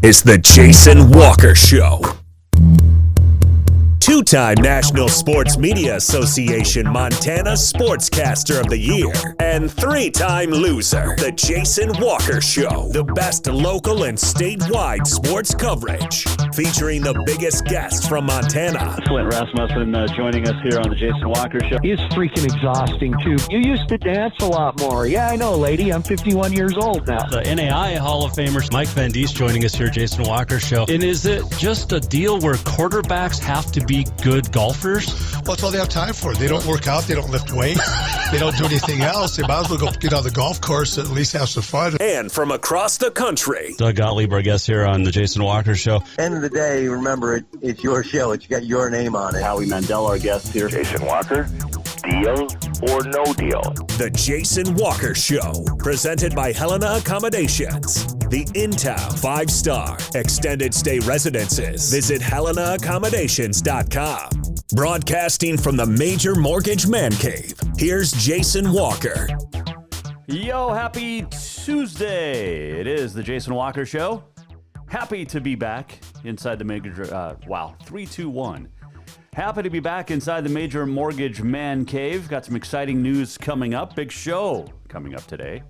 is the Jason Walker Show. Two-time National Sports Media Association Montana Sportscaster of the Year and three-time loser, The Jason Walker Show. The best local and statewide sports coverage, featuring the biggest guests from Montana. Flint Rasmussen joining us here on The Jason Walker Show. He's freaking exhausting, too. You used to dance a lot more. Yeah, I know, lady. I'm 51 years old now. The NAI Hall of Famer Mike Van Diest joining us here, Jason Walker Show. And is it just a deal where quarterbacks have to be good golfers? Well, that's all they have time for. They don't work out. They don't lift weights. They don't do anything else. They might as well go get on the golf course and at least have some fun. And from across the country, Doug Gottlieb, our guest here on the Jason Walker Show. End of the day, remember, it's your show. It's got your name on it. Howie Mandel, our guest here. Jason Walker, deal or no deal? The Jason Walker Show, presented by Helena Accommodations, the in-town 5-star extended stay residences. Visit HelenaAccommodations.com. Broadcasting from the Major Mortgage Man Cave, here's Jason Walker. Yo, happy Tuesday. It is the Jason Walker Show. Happy to be back inside the Major, 3, 2, 1. Happy to be back inside the Major Mortgage Man Cave. Got some exciting news coming up. Big show coming up today.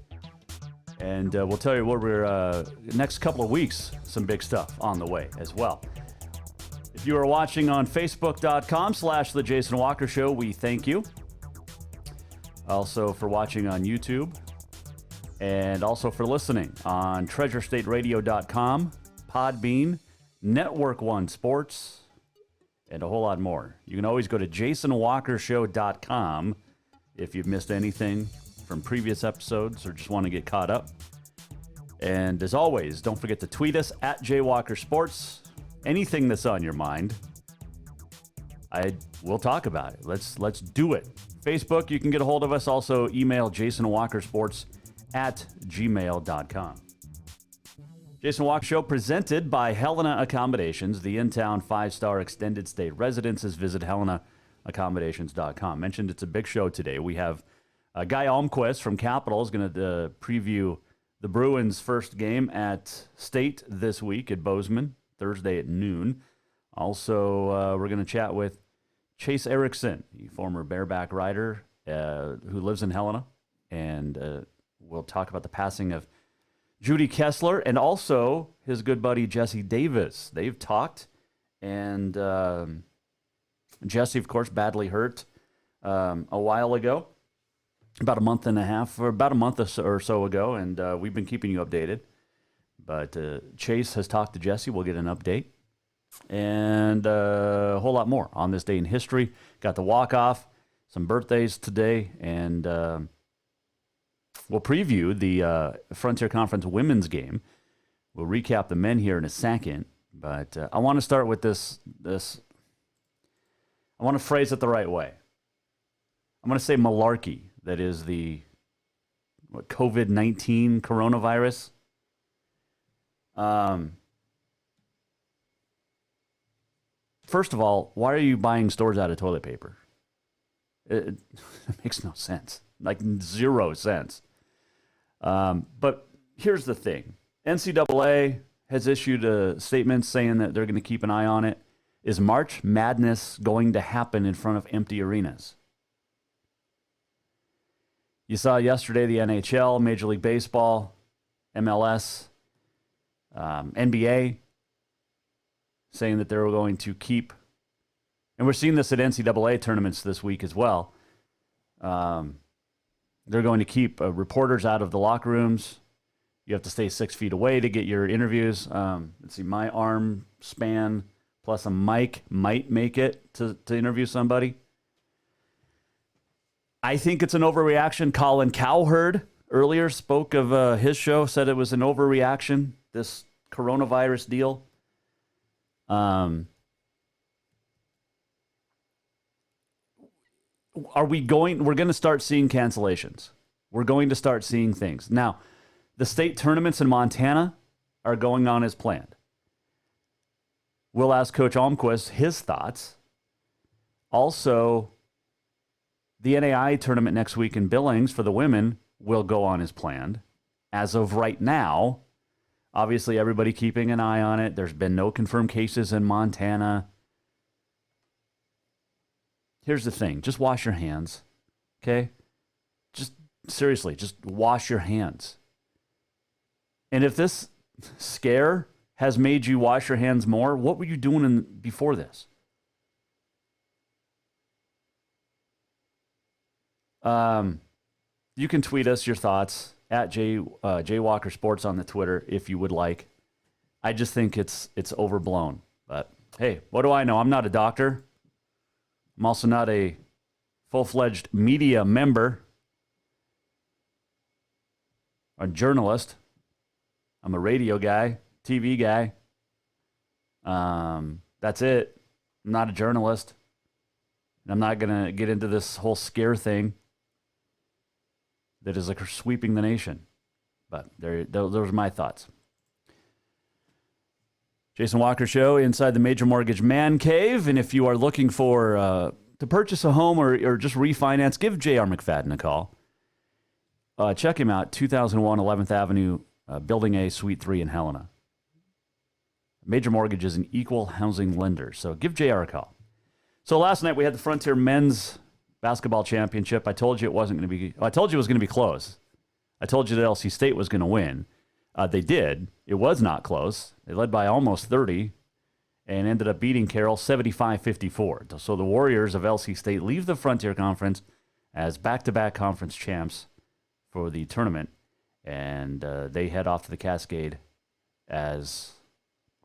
And we'll tell you what we're, next couple of weeks, some big stuff on the way as well. If you are watching on Facebook.com/The Jason Walker Show, we thank you. Also for watching on YouTube. And also for listening on TreasureStateRadio.com, Podbean, Network One Sports, and a whole lot more. You can always go to JasonWalkerShow.com if you've missed anything from previous episodes or just want to get caught up. And as always, don't forget to tweet us at JWalkerSports. Anything that's on your mind, we'll talk about it. Let's do it. Facebook, you can get a hold of us. Also, email JasonWalkerSports@gmail.com. Jason Walker Show presented by Helena Accommodations, the in-town 5-star extended stay residences. Visit HelenaAccommodations.com. Mentioned it's a big show today. We have Guy Almquist from Capitals going to preview the Bruins' first game at State this week at Bozeman, Thursday at noon. Also, we're going to chat with Chase Erickson, the former bareback rider who lives in Helena, and we'll talk about the passing of Judy Kessler and also his good buddy Jesse Davis. They've talked, and Jesse, of course, badly hurt a while ago, about a month or so ago, and we've been keeping you updated. But Chase has talked to Jesse. We'll get an update. And a whole lot more on this day in history. Got the walk-off, some birthdays today, and we'll preview the Frontier Conference women's game. We'll recap the men here in a second. But I want to start with this. I want to phrase it the right way. I'm going to say malarkey. That is the COVID-19 coronavirus. First of all, why are you buying stores out of toilet paper? It makes no sense. Like, 0 sense. But here's the thing. NCAA has issued a statement saying that they're going to keep an eye on it. Is March Madness going to happen in front of empty arenas? You saw yesterday the NHL, Major League Baseball, MLS, NBA saying that they're going to keep, and we're seeing this at NCAA tournaments this week as well. They're going to keep reporters out of the locker rooms. You have to stay 6 feet away to get your interviews. Let's see, my arm span plus a mic might make it to interview somebody. I think it's an overreaction. Colin Cowherd earlier spoke of his show, said it was an overreaction, this coronavirus deal. We're going to start seeing cancellations. We're going to start seeing things. Now, the state tournaments in Montana are going on as planned. We'll ask Coach Almquist his thoughts. Also, the NAI tournament next week in Billings for the women will go on as planned. As of right now, Obviously, everybody keeping an eye on it. There's been no confirmed cases in Montana. Here's the thing. Just wash your hands, okay? Just seriously, just wash your hands. And if this scare has made you wash your hands more, what were you doing before this? You can tweet us your thoughts at Jay Walker Sports on the Twitter if you would like. I just think it's overblown. But hey, what do I know? I'm not a doctor. I'm also not a full-fledged media member, a journalist. I'm a radio guy, TV guy. That's it. I'm not a journalist. I'm not going to get into this whole scare thing that is like sweeping the nation. But those are my thoughts. Jason Walker Show inside the Major Mortgage Man Cave. And if you are looking for to purchase a home or just refinance, give J.R. McFadden a call. Check him out, 2001 11th Avenue, Building A, Suite 3 in Helena. Major Mortgage is an equal housing lender, so give JR a call. So last night we had the Frontier Men's Basketball Championship. I told you it wasn't going to be. I told you it was going to be close. I told you that LC State was going to win. They did. It was not close. They led by almost 30 and ended up beating Carroll 75-54. So the Warriors of LC State leave the Frontier Conference as back-to-back conference champs for the tournament, and they head off to the Cascade as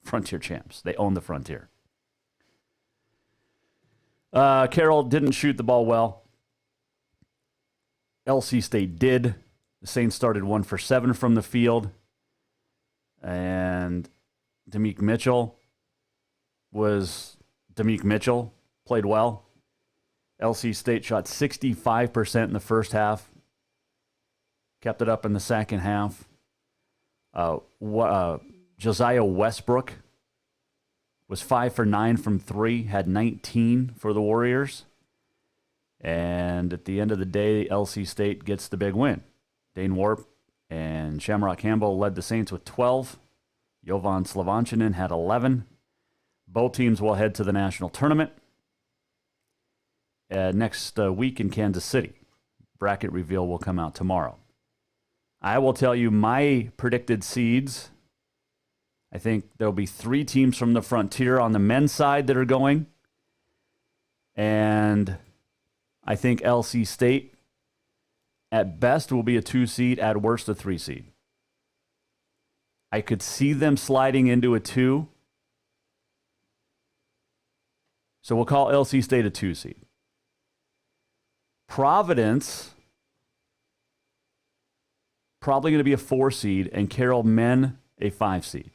Frontier champs. They own the Frontier. Carroll didn't shoot the ball well. LC State did. The Saints started 1 for 7 from the field. And Demick Mitchell played well. LC State shot 65% in the first half. Kept it up in the second half. Josiah Westbrook was 5 for 9 from 3, had 19 for the Warriors. And at the end of the day, LC State gets the big win. Dane Warp and Shamrock Campbell led the Saints with 12. Jovan Slovanchinen had 11. Both teams will head to the national tournament next week in Kansas City. Bracket reveal will come out tomorrow. I will tell you my predicted seeds. I think there'll be 3 teams from the Frontier on the men's side that are going. And I think LC State, at best, will be a 2 seed, at worst, a 3 seed. I could see them sliding into a 2. So we'll call LC State a 2 seed. Providence, probably going to be a 4 seed, and Carroll men a 5 seed.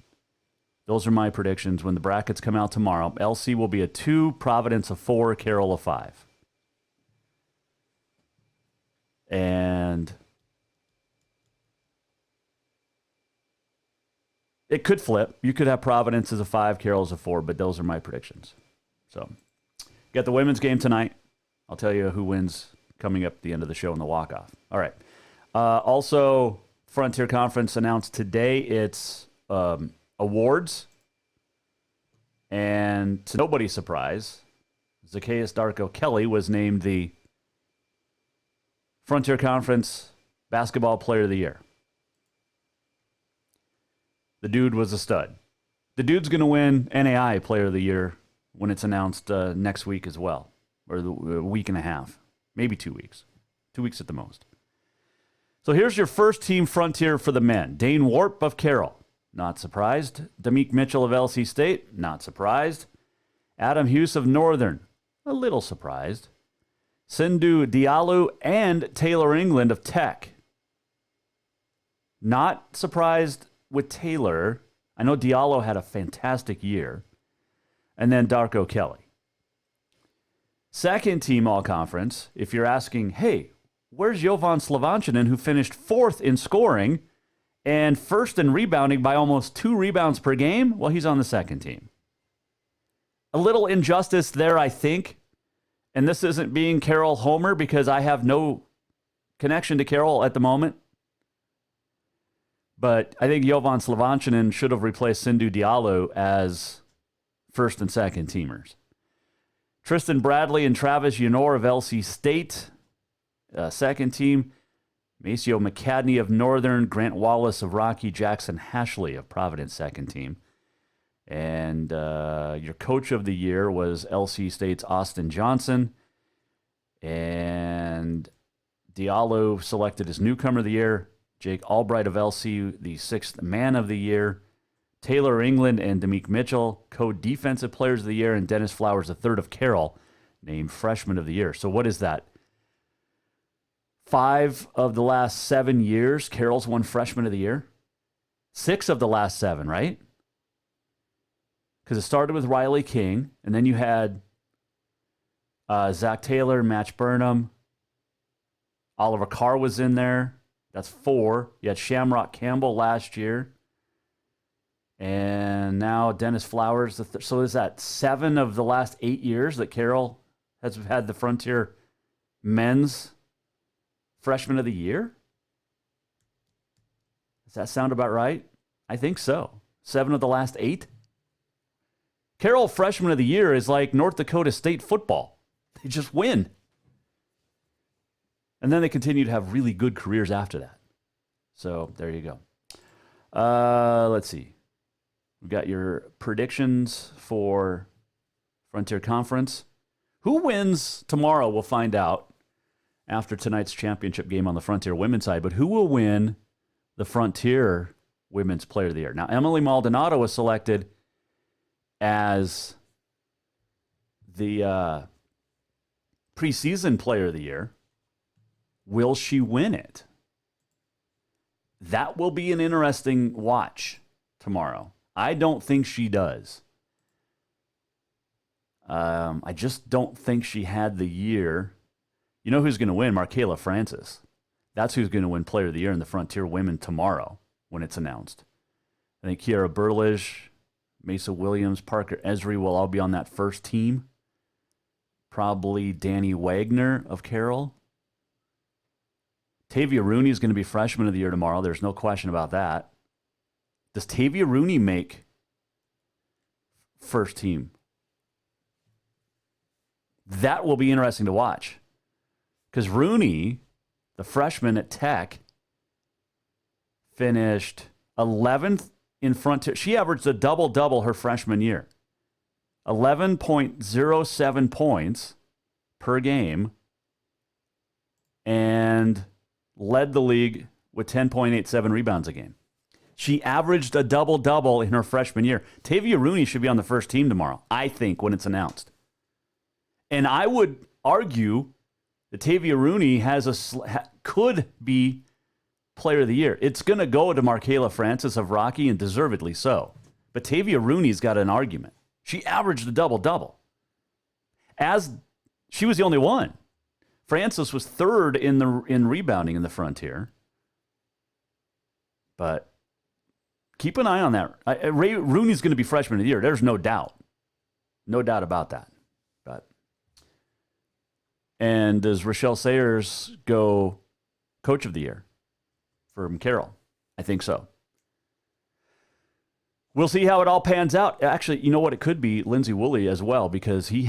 Those are my predictions when the brackets come out tomorrow. LC will be a 2, Providence a 4, Carroll a 5. And it could flip. You could have Providence as a 5, Carroll as a 4, but those are my predictions. So, got the women's game tonight. I'll tell you who wins coming up at the end of the show in the walk-off. All right. Also, Frontier Conference announced today its awards. And to nobody's surprise, Zacchaeus Darko Kelly was named the Frontier Conference Basketball Player of the Year. The dude was a stud. The dude's going to win NAI Player of the Year when it's announced next week as well, or the week and a half, maybe 2 weeks. 2 weeks at the most. So here's your first team Frontier for the men. Dane Warp of Carroll, not surprised. Demick Mitchell of LC State, not surprised. Adam Hughes of Northern, a little surprised. Sindhu Diallo and Taylor England of Tech. Not surprised with Taylor. I know Diallo had a fantastic year. And then Darko Kelly. Second team all-conference, if you're asking, hey, where's Jovan Slovanchinen, who finished 4th in scoring and 1st in rebounding by almost 2 rebounds per game? Well, he's on the second team. A little injustice there, I think. And this isn't being Carroll Homer because I have no connection to Carroll at the moment. But I think Jovan Slovančanin should have replaced Sindhu Diallo as first and second teamers. Tristan Bradley and Travis Yanor of LC State, second team. Maceo McCadney of Northern, Grant Wallace of Rocky, Jackson Hashley of Providence, second team. And your coach of the year was LC State's Austin Johnson. And Diallo selected as newcomer of the year. Jake Albright of LCU, the sixth man of the year. Taylor England and Demick Mitchell, co-defensive players of the year. And Dennis Flowers, the third of Carroll, named freshman of the year. So what is that? 5 of the last 7 years, Carroll's won freshman of the year. 6 of the last 7, right? Because it started with Riley King, and then you had Zach Taylor, Match Burnham. Oliver Carr was in there. That's 4. You had Shamrock Campbell last year. And now Dennis Flowers. So is that 7 of the last 8 years that Carroll has had the Frontier men's freshman of the year? Does that sound about right? I think so. 7 of the last 8? Carroll freshman of the year is like North Dakota State football. They just win. And then they continue to have really good careers after that. So there you go. Let's see. We've got your predictions for Frontier Conference. Who wins tomorrow, we'll find out after tonight's championship game on the Frontier women's side. But who will win the Frontier Women's Player of the Year? Now, Emily Maldonado was selected as the preseason Player of the Year. Will she win it? That will be an interesting watch tomorrow. I don't think she does. I just don't think she had the year. You know who's going to win? Markayla Francis. That's who's going to win Player of the Year in the Frontier Women tomorrow when it's announced. I think Kiara Burlish, Mesa Williams, Parker Esri will all be on that first team. Probably Danny Wagner of Carroll. Tavia Rooney is going to be Freshman of the Year tomorrow. There's no question about that. Does Tavia Rooney make first team? That will be interesting to watch. Because Rooney, the freshman at Tech, finished 11th in Frontier. She averaged a double-double her freshman year. 11.07 points per game. And led the league with 10.87 rebounds a game. She averaged a double-double in her freshman year. Tavia Rooney should be on the first team tomorrow, I think, when it's announced. And I would argue that Tavia Rooney could be Player of the Year. It's going to go to Markayla Francis of Rocky, and deservedly so. But Tavia Rooney's got an argument. She averaged a double-double. As she was the only one. Francis was third in rebounding in the Frontier. But keep an eye on that. Rooney's going to be Freshman of the Year. There's no doubt. No doubt about that. And does Rochelle Sayers go Coach of the Year from Carroll? I think so. We'll see how it all pans out. Actually, you know what? It could be Lindsey Woolley as well, because he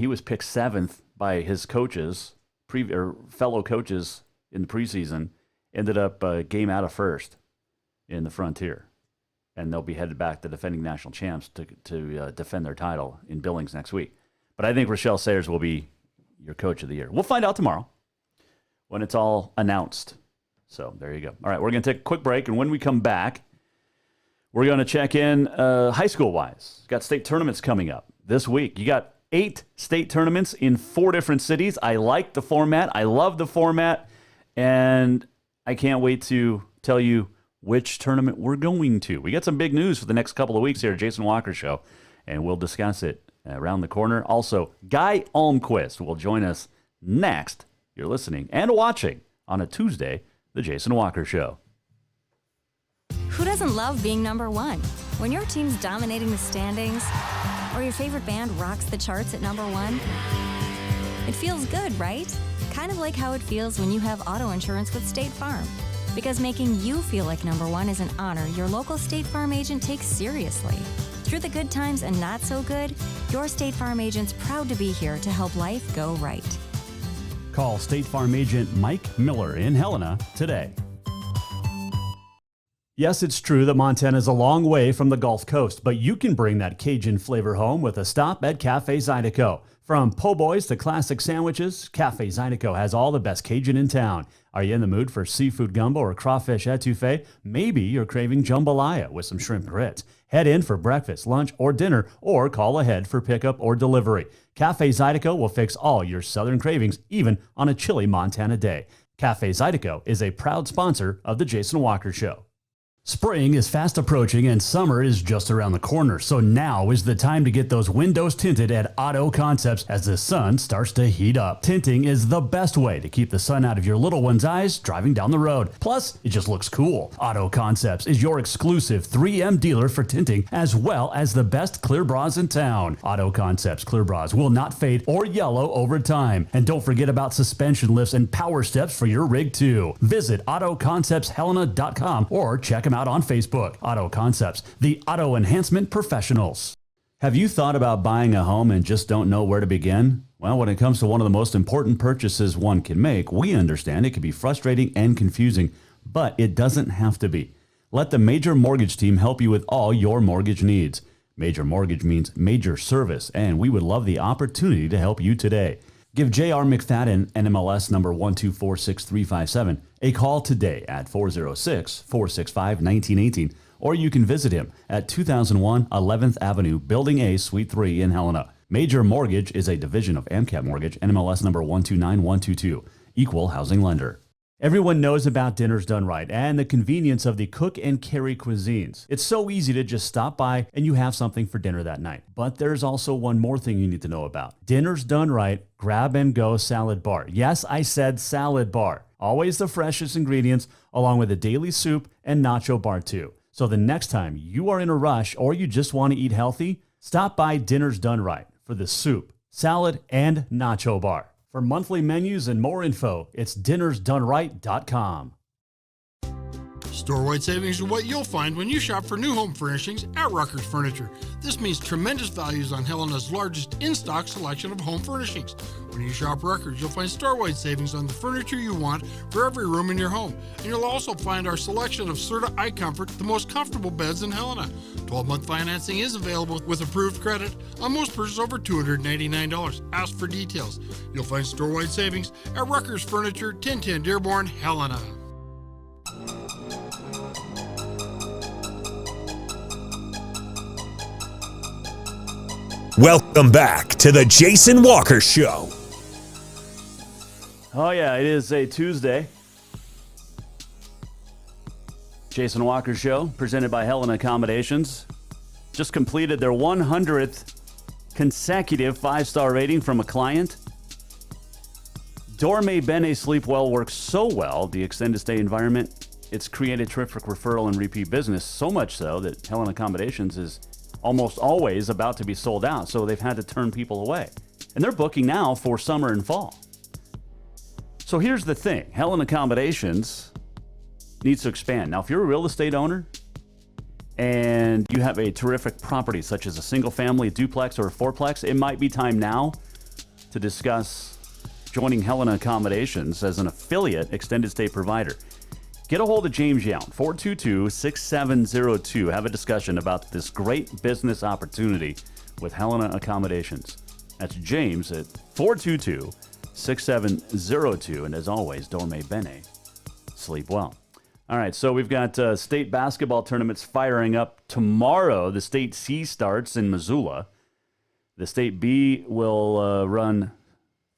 was picked 7th by his coaches, fellow coaches in the preseason. Ended up a game out of first in the Frontier, and they'll be headed back to defending national champs to defend their title in Billings next week. But I think Rochelle Sayers will be your Coach of the Year. We'll find out tomorrow when it's all announced. So there you go. All right, we're going to take a quick break, and when we come back, we're going to check in high school-wise. Got state tournaments coming up this week. You got 8 state tournaments in 4 different cities. I like the format. I love the format, and I can't wait to tell you which tournament we're going to. We got some big news for the next couple of weeks here at Jason Walker Show, and we'll discuss it around the corner. Also, Guy Almquist will join us next. You're listening and watching on a Tuesday, The Jason Walker Show. Who doesn't love being number one? When your team's dominating the standings, or your favorite band rocks the charts at number 1, it feels good, right? Kind of like how it feels when you have auto insurance with State Farm. Because making you feel like number one is an honor your local State Farm agent takes seriously. Through the good times and not so good, your State Farm agent's proud to be here to help life go right. Call State Farm agent Mike Miller in Helena today. Yes, it's true that Montana is a long way from the Gulf Coast, but you can bring that Cajun flavor home with a stop at Cafe Zydeco. From po' boys to classic sandwiches, Cafe Zydeco has all the best Cajun in town. Are you in the mood for seafood gumbo or crawfish etouffee? Maybe you're craving jambalaya with some shrimp grits. Head in for breakfast, lunch, or dinner, or call ahead for pickup or delivery. Cafe Zydeco will fix all your southern cravings, even on a chilly Montana day. Cafe Zydeco is a proud sponsor of The Jason Walker Show. Spring is fast approaching and summer is just around the corner, so now is the time to get those windows tinted at Auto Concepts as the sun starts to heat up. Tinting is the best way to keep the sun out of your little one's eyes driving down the road. Plus, it just looks cool. Auto Concepts is your exclusive 3M dealer for tinting, as well as the best clear bras in town. Auto Concepts clear bras will not fade or yellow over time. And don't forget about suspension lifts and power steps for your rig too. Visit AutoConceptsHelena.com or check them out on Facebook. Auto Concepts, the auto enhancement professionals. Have you thought about buying a home and just don't know where to begin? Well, when it comes to one of the most important purchases one can make, we understand it can be frustrating and confusing, but it doesn't have to be. Let the Major Mortgage team help you with all your mortgage needs. Major Mortgage means major service, and we would love the opportunity to help you today. Give J.R. McFadden, NMLS number 1246357, a call today at 406-465-1918, or you can visit him at 2001 11th Avenue, Building A, Suite 3 in Helena. Major Mortgage is a division of AMCAP Mortgage, NMLS number 129122, equal housing lender. Everyone knows about Dinners Done Right and the convenience of the cook and carry cuisines. It's so easy to just stop by and you have something for dinner that night. But there's also one more thing you need to know about. Dinners Done Right Grab and Go Salad Bar. Yes, I said salad bar. Always the freshest ingredients, along with a daily soup and nacho bar too. So the next time you are in a rush or you just want to eat healthy, stop by Dinners Done Right for the soup, salad, and nacho bar. For monthly menus and more info, it's dinnersdoneright.com. Store-wide savings are what you'll find when you shop for new home furnishings at Rucker's Furniture. This means tremendous values on Helena's largest in-stock selection of home furnishings. When you shop Rucker's, you'll find store-wide savings on the furniture you want for every room in your home. And you'll also find our selection of Serta iComfort, the most comfortable beds in Helena. 12-month financing is available with approved credit on most purchases over $299. Ask for details. You'll find store-wide savings at Rucker's Furniture, 1010 Dearborn, Helena. Welcome back to the Jason Walker Show. Oh yeah, it is a Tuesday. Jason Walker Show, presented by Helena Accommodations, just completed their 100th consecutive 5-star rating from a client. Dorme Bene Sleep Well works so well, the extended stay environment, it's created terrific referral and repeat business, so much so that Helena Accommodations is almost always about to be sold out, so they've had to turn people away. And they're booking now for summer and fall. So here's the thing. Helena Accommodations needs to expand. Now, if you're a real estate owner and you have a terrific property, such as a single family, a duplex, or a fourplex, it might be time now to discuss joining Helena Accommodations as an affiliate extended stay provider. Get a hold of James Young, 422-6702. Have a discussion about this great business opportunity with Helena Accommodations. That's James at 422-6702. And as always, Dorme Bene, sleep well. All right, so we've got state basketball tournaments firing up tomorrow. The state C starts in Missoula. The state B will run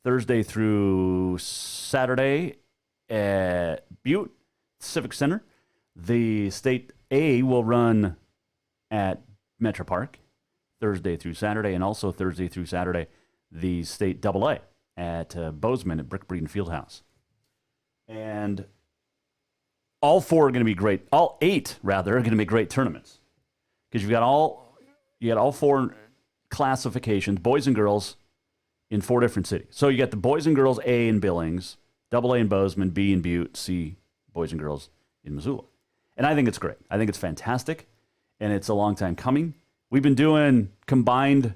Thursday through Saturday at Butte Civic Center. The state A will run at Metro Park Thursday through Saturday, and also Thursday through Saturday, the state AA at Bozeman at Brick Breeden Fieldhouse. And all four are going to be great. All eight, rather, are going to be great tournaments because you got all four classifications, boys and girls, in four different cities. So you got the boys and girls A in Billings, AA in Bozeman, B in Butte, C boys and girls in Missoula. And I think it's great. I think it's fantastic, and it's a long time coming. We've been doing combined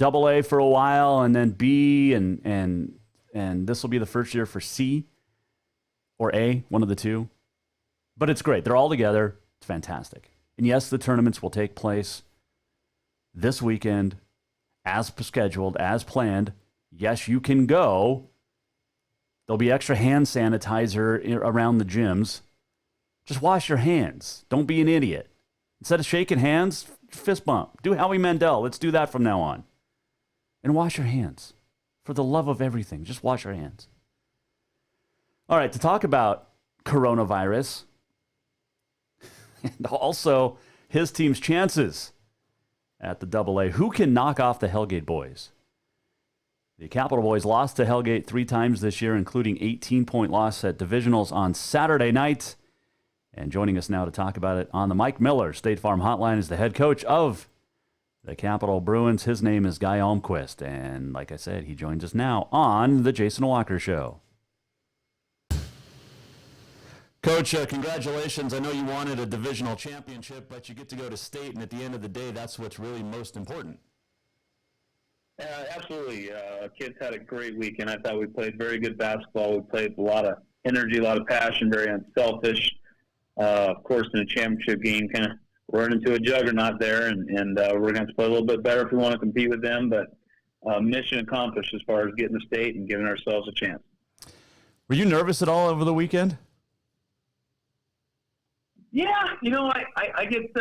AA for a while, and then B, and this will be the first year for C or A, one of the two. But it's great. They're all together. It's fantastic. And yes, the tournaments will take place this weekend as scheduled, as planned. Yes, you can go. There'll be extra hand sanitizer around the gyms. Just wash your hands. Don't be an idiot. Instead of shaking hands, fist bump. Do Howie Mandel. Let's do that from now on. And wash your hands. For the love of everything, just wash your hands. All right, to talk about coronavirus and also his team's chances at the AA. Who can knock off the Hellgate boys? The Capital Boys lost to Hellgate 3 times this year, including 18-point loss at divisionals on Saturday night. And joining us now to talk about it on the Mike Miller State Farm Hotline is the head coach of the Capital Bruins. His name is Guy Almquist. And like I said, he joins us now on the Jason Walker Show. Coach, congratulations. I know you wanted a divisional championship, but you get to go to state, and at the end of the day, that's what's really most important. Absolutely. Kids had a great weekend. I thought we played very good basketball. We played with a lot of energy, a lot of passion, very unselfish. Of course, in a championship game, kind of run into a juggernaut there, and we're going to have to play a little bit better if we want to compete with them. But mission accomplished as far as getting to state and giving ourselves a chance. Were you nervous at all over the weekend? Yeah, I get,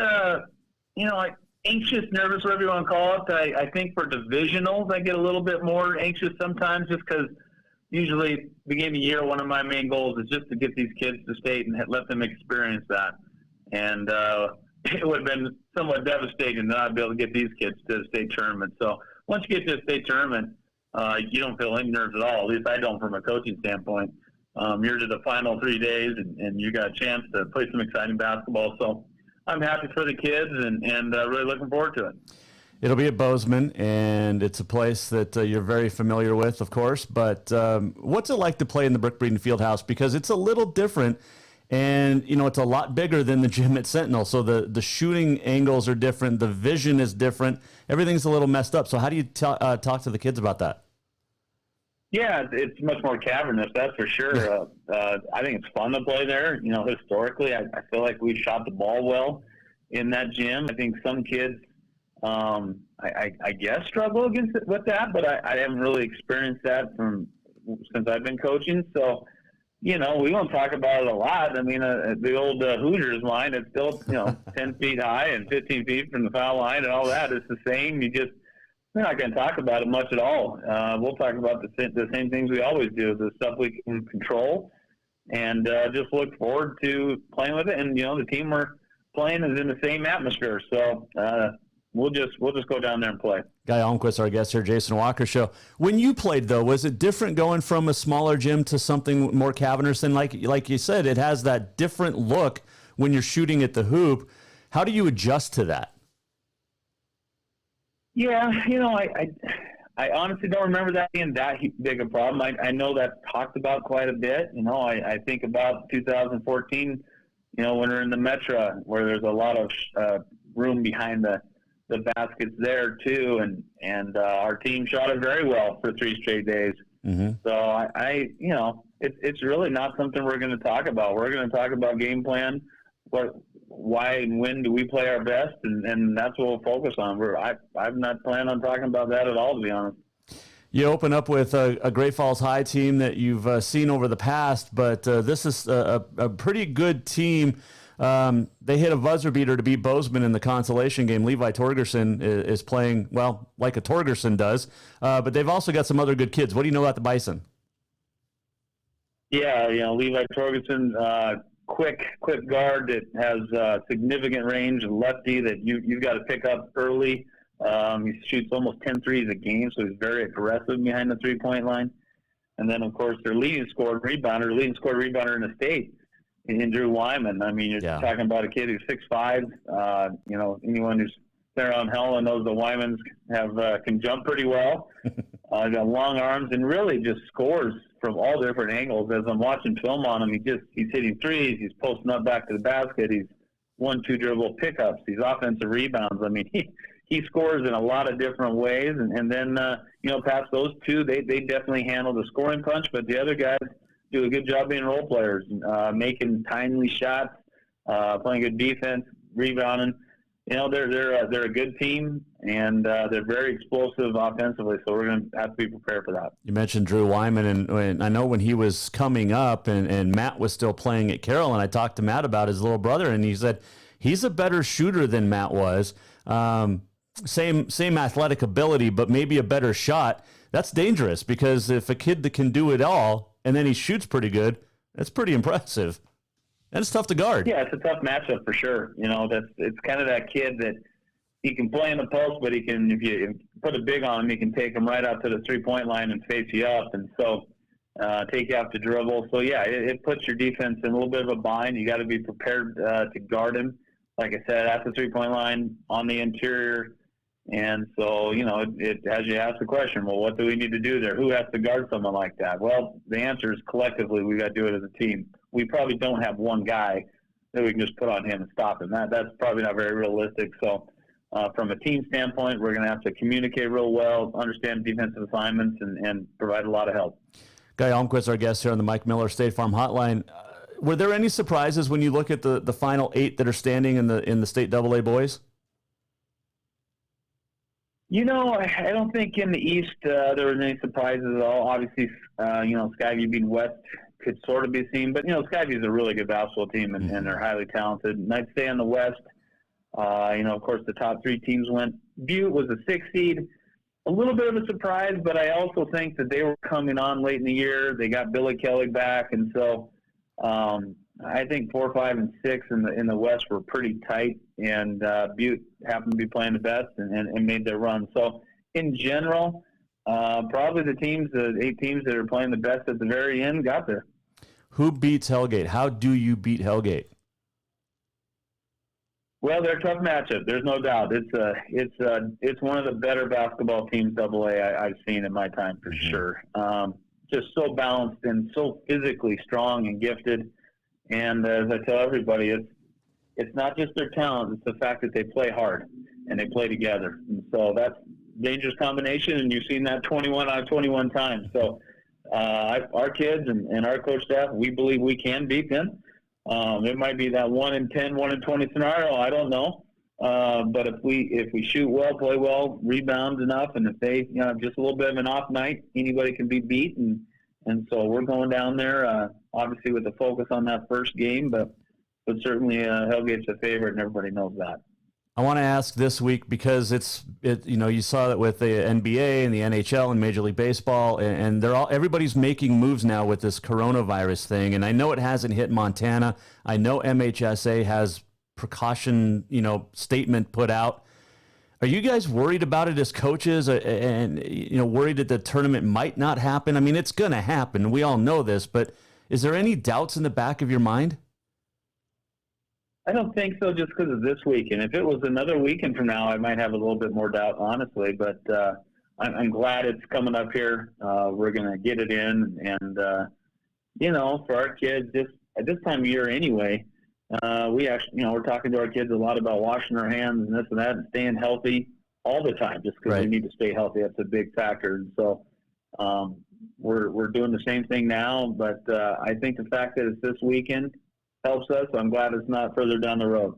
anxious, nervous, whatever you want to call it. I think for divisionals, I get a little bit more anxious sometimes just because usually beginning of the year, one of my main goals is just to get these kids to state and let them experience that. And it would have been somewhat devastating to not be able to get these kids to the state tournament. So once you get to the state tournament, you don't feel any nerves at all. At least I don't from a coaching standpoint. You're to the final 3 days, and you got a chance to play some exciting basketball. So I'm happy for the kids and really looking forward to it. It'll be at Bozeman, and it's a place that you're very familiar with, of course. But what's it like to play in the Brick Breeden Fieldhouse? Because it's a little different, and, it's a lot bigger than the gym at Sentinel. So the shooting angles are different. The vision is different. Everything's a little messed up. So how do you talk to the kids about that? Yeah, it's much more cavernous, that's for sure. I think it's fun to play there. Historically, I feel like we shot the ball well in that gym. I think some kids, I guess, struggle with that, but I haven't really experienced that since I've been coaching. So, we won't talk about it a lot. I mean, the old Hoosiers line, it's still, 10 feet high and 15 feet from the foul line and all that. It's the same. We're not going to talk about it much at all. We'll talk about the same things we always do, the stuff we can control, and just look forward to playing with it. And, the team we're playing is in the same atmosphere. So we'll just go down there and play. Guy Almquist, our guest here, Jason Walker Show. When you played, though, was it different going from a smaller gym to something more cavernous? And like you said, it has that different look when you're shooting at the hoop. How do you adjust to that? Yeah, I honestly don't remember that being that big a problem. I know that's talked about quite a bit. I think about 2014, when we're in the Metro, where there's a lot of room behind the baskets there too, and our team shot it very well for 3 straight days. Mm-hmm. So it's really not something we're going to talk about. We're going to talk about game plan, why and when do we play our best, and that's what we'll focus on. I've not planned on talking about that at all, to be honest. You open up with a Great Falls High team that you've seen over the past, but this is a pretty good team. They hit a buzzer beater to beat Bozeman in the consolation game. Levi Torgerson is playing, well, like a Torgerson does, but they've also got some other good kids. What do you know about the Bison? Yeah, Levi Torgerson, quick guard that has significant range, lefty that you've got to pick up early. He shoots almost 10 threes a game, so he's very aggressive behind the three-point line. And then, of course, their leading scorer rebounder in the state, in Drew Wyman. I mean, you're talking about a kid who's 6'5". Anyone who's been around Helena knows the Wymans can jump pretty well. Got long arms and really just scores from all different angles. As I'm watching film on him, he's hitting threes, he's posting up back to the basket, he's 1-2 dribble pickups, he's offensive rebounds. I mean, he scores in a lot of different ways. And then, past those two, they definitely handle the scoring punch, but the other guys do a good job being role players, making timely shots, playing good defense, rebounding. They're a good team, and they're very explosive offensively, so we're going to have to be prepared for that. You mentioned Drew Wyman, and I know when he was coming up and Matt was still playing at Carroll, and I talked to Matt about his little brother, and he said he's a better shooter than Matt was. Same athletic ability, but maybe a better shot. That's dangerous, because if a kid that can do it all and then he shoots pretty good, that's pretty impressive. And it's tough to guard. Yeah, it's a tough matchup for sure. It's kind of that kid that he can play in the post, but he can, if you put a big on him, he can take him right out to the 3-point line and face you up, and so take you off the dribble. So yeah, it puts your defense in a little bit of a bind. You got to be prepared to guard him. Like I said, at the 3-point line, on the interior. And so, it has you ask the question, well, what do we need to do there? Who has to guard someone like that? Well, the answer is collectively we got to do it as a team. We probably don't have one guy that we can just put on him and stop him. That's probably not very realistic. So from a team standpoint, we're going to have to communicate real well, understand defensive assignments, and provide a lot of help. Guy Almquist, our guest here on the Mike Miller State Farm Hotline. Were there any surprises when you look at the final 8 that are standing in the State AA boys? I don't think in the East there was any surprises at all. Obviously, Skyview being West could sort of be seen, but Skyview is a really good basketball team, and they're highly talented. And I'd say on the West, of course, the top 3 teams went. Butte was a 6 seed, a little bit of a surprise, but I also think that they were coming on late in the year. They got Billy Kelly back, and so I think 4, 5, and 6 in the West were pretty tight, and Butte happened to be playing the best and made their run. So in general, probably the 8 teams that are playing the best at the very end got there. Who beats Hellgate? How do you beat Hellgate? Well, they're a tough matchup. There's no doubt. It's one of the better basketball teams AA I've seen in my time for sure. Just so balanced and so physically strong and gifted. And as I tell everybody, it's not just their talent; it's the fact that they play hard and they play together. And so that's a dangerous combination, and you've seen that 21 out of 21 times. So our kids and our coach staff, we believe we can beat them. It might be that 1 in 10, 1 in 20 scenario. I don't know. But if we shoot well, play well, rebound enough, and if they have just a little bit of an off night, anybody can be beat. And so we're going down there, obviously with a focus on that first game, but certainly Hellgate's a favorite, and everybody knows that. I want to ask this week because you saw that with the NBA and the NHL and Major League Baseball, and everybody's making moves now with this coronavirus thing. And I know it hasn't hit Montana. I know MHSA has precaution, statement put out. Are you guys worried about it as coaches, and worried that the tournament might not happen? I mean, it's going to happen. We all know this, but is there any doubts in the back of your mind? I don't think so, just because of this weekend. If it was another weekend from now, I might have a little bit more doubt, honestly. But I'm glad it's coming up here. We're going to get it in, and for our kids, at this time of year anyway, we actually, we're talking to our kids a lot about washing our hands and this and that, and staying healthy all the time, just because we need to stay healthy. That's a big factor. And so we're doing the same thing now. But I think the fact that it's this weekend helps us. I'm glad it's not further down the road.